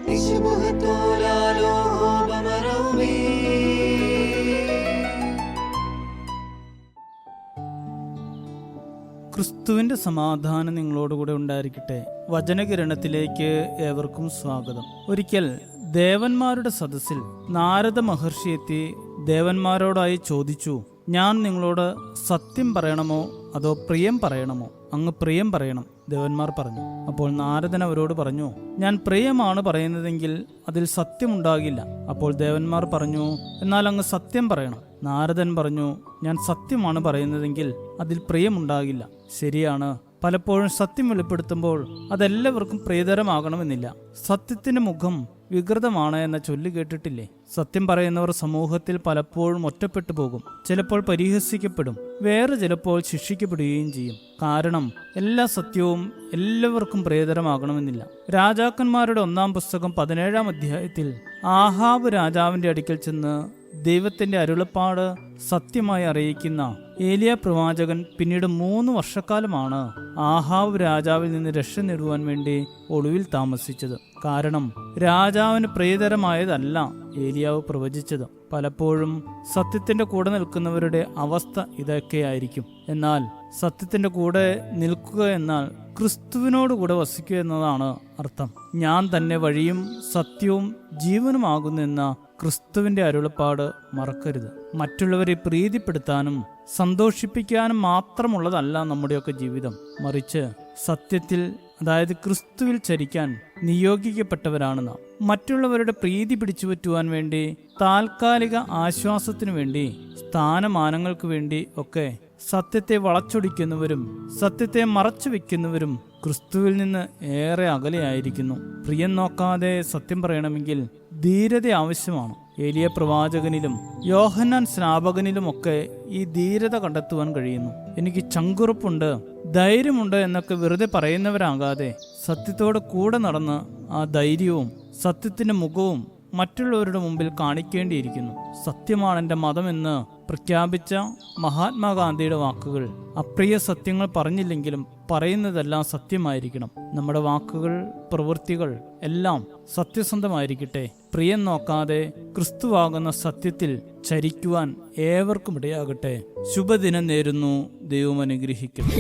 ക്രിസ്തുവിന്റെ സമാധാനം നിങ്ങളോടുകൂടെ ഉണ്ടായിരിക്കട്ടെ. വചനകിരണത്തിലേക്ക് ഏവർക്കും സ്വാഗതം. ഒരിക്കൽ ദേവന്മാരുടെ സദസ്സിൽ നാരദ മഹർഷി എത്തി ദേവന്മാരോടായി ചോദിച്ചു, ഞാൻ നിങ്ങളോട് സത്യം പറയണമോ അതോ പ്രിയം പറയണമോ? അങ്ങ് പ്രിയം പറയണം, ദേവന്മാർ പറഞ്ഞു. അപ്പോൾ നാരദൻ അവരോട് പറഞ്ഞു, ഞാൻ പ്രിയമാണ് പറയുന്നതെങ്കിൽ അതിൽ സത്യമുണ്ടാകില്ല. അപ്പോൾ ദേവന്മാർ പറഞ്ഞു, എന്നാൽ അങ്ങ് സത്യം പറയണം. നാരദൻ പറഞ്ഞു, ഞാൻ സത്യമാണ് പറയുന്നതെങ്കിൽ അതിൽ പ്രിയമുണ്ടാകില്ല. ശരിയാണ്, പലപ്പോഴും സത്യം വെളിപ്പെടുത്തുമ്പോൾ അതെല്ലാവർക്കും പ്രിയതരമാകണമെന്നില്ല. സത്യത്തിന്റെ മുഖം വികൃതമാണ് എന്ന ചൊല്ലു കേട്ടിട്ടില്ലേ? സത്യം പറയുന്നവർ സമൂഹത്തിൽ പലപ്പോഴും ഒറ്റപ്പെട്ടു പോകും. ചിലപ്പോൾ പരിഹസിക്കപ്പെടും, വേറെ ചിലപ്പോൾ ശിക്ഷിക്കപ്പെടുകയും ചെയ്യും. കാരണം എല്ലാ സത്യവും എല്ലാവർക്കും പ്രിയതരമാകണമെന്നില്ല. രാജാക്കന്മാരുടെ 1-ാം പുസ്തകം 17-ാം അധ്യായത്തിൽ ആഹാബ് രാജാവിന്റെ അടുക്കൽ ചെന്ന് ദൈവത്തിന്റെ അരുളപ്പാട് സത്യമായി അറിയിക്കുന്ന ഏലിയ പ്രവാചകൻ പിന്നീട് 3 വർഷക്കാലമാണ് ആഹാബ് രാജാവിൽ നിന്ന് രക്ഷ നേടുവാൻ വേണ്ടി ഒളിവിൽ താമസിച്ചത്. കാരണം രാജാവിന് പ്രിയതരമായതല്ല ഏലിയാവ് പ്രവചിച്ചത്. പലപ്പോഴും സത്യത്തിന്റെ കൂടെ നിൽക്കുന്നവരുടെ അവസ്ഥ ഇതൊക്കെയായിരിക്കും. എന്നാൽ സത്യത്തിന്റെ കൂടെ നിൽക്കുക എന്നാൽ ക്രിസ്തുവിനോട് കൂടെ വസിക്കുക എന്നതാണ് അർത്ഥം. ഞാൻ തന്നെ വഴിയും സത്യവും ജീവനുമാകുന്നെന്ന ക്രിസ്തുവിന്റെ അരുളപ്പാട് മറക്കരുത്. മറ്റുള്ളവരെ പ്രീതിപ്പെടുത്താനും സന്തോഷിപ്പിക്കാനും മാത്രമുള്ളതല്ല നമ്മുടെയൊക്കെ ജീവിതം. മറിച്ച് സത്യത്തിൽ, അതായത് ക്രിസ്തുവിൽ ചരിക്കാൻ നിയോഗിക്കപ്പെട്ടവരാണ് നാം. മറ്റുള്ളവരുടെ പ്രീതി പിടിച്ചുപറ്റുവാൻ വേണ്ടി, താൽക്കാലിക ആശ്വാസത്തിനു വേണ്ടി, സ്ഥാനമാനങ്ങൾക്ക് വേണ്ടി ഒക്കെ സത്യത്തെ വളച്ചൊടിക്കുന്നവരും സത്യത്തെ മറച്ചു വെക്കുന്നവരും ക്രിസ്തുവിൽ നിന്ന് ഏറെ അകലെയായിരിക്കുന്നു. പ്രിയം നോക്കാതെ സത്യം പറയണമെങ്കിൽ ധീരത ആവശ്യമാണ്. ഏലിയ പ്രവാചകനിലും യോഹന്നാൻ സ്നാപകനിലുമൊക്കെ ഈ ധീരത കണ്ടെത്തുവാൻ കഴിയുന്നു. എനിക്ക് ചങ്കുറപ്പുണ്ട്, ധൈര്യമുണ്ട് എന്നൊക്കെ വെറുതെ പറയുന്നവരാകാതെ സത്യത്തോട് കൂടെ നടന്ന് ആ ധൈര്യവും സത്യത്തിന്റെ മുഖവും മറ്റുള്ളവരുടെ മുമ്പിൽ കാണിക്കേണ്ടിയിരിക്കുന്നു. സത്യമാണ് എൻ്റെ മതമെന്ന് പ്രഖ്യാപിച്ച മഹാത്മാഗാന്ധിയുടെ വാക്കുകൾ അപ്രിയ സത്യങ്ങൾ പറഞ്ഞില്ലെങ്കിലും പറയുന്നതെല്ലാം സത്യമായിരിക്കണം. നമ്മുടെ വാക്കുകൾ, പ്രവൃത്തികൾ എല്ലാം സത്യസന്ധമായിരിക്കട്ടെ. പ്രിയം നോക്കാതെ ക്രിസ്തുവാകുന്ന സത്യത്തിൽ ചരിക്കുവാൻ ഏവർക്കും ഇടയാകട്ടെ. ശുഭദിനം നേരുന്നു. ദൈവം അനുഗ്രഹിക്കട്ടെ.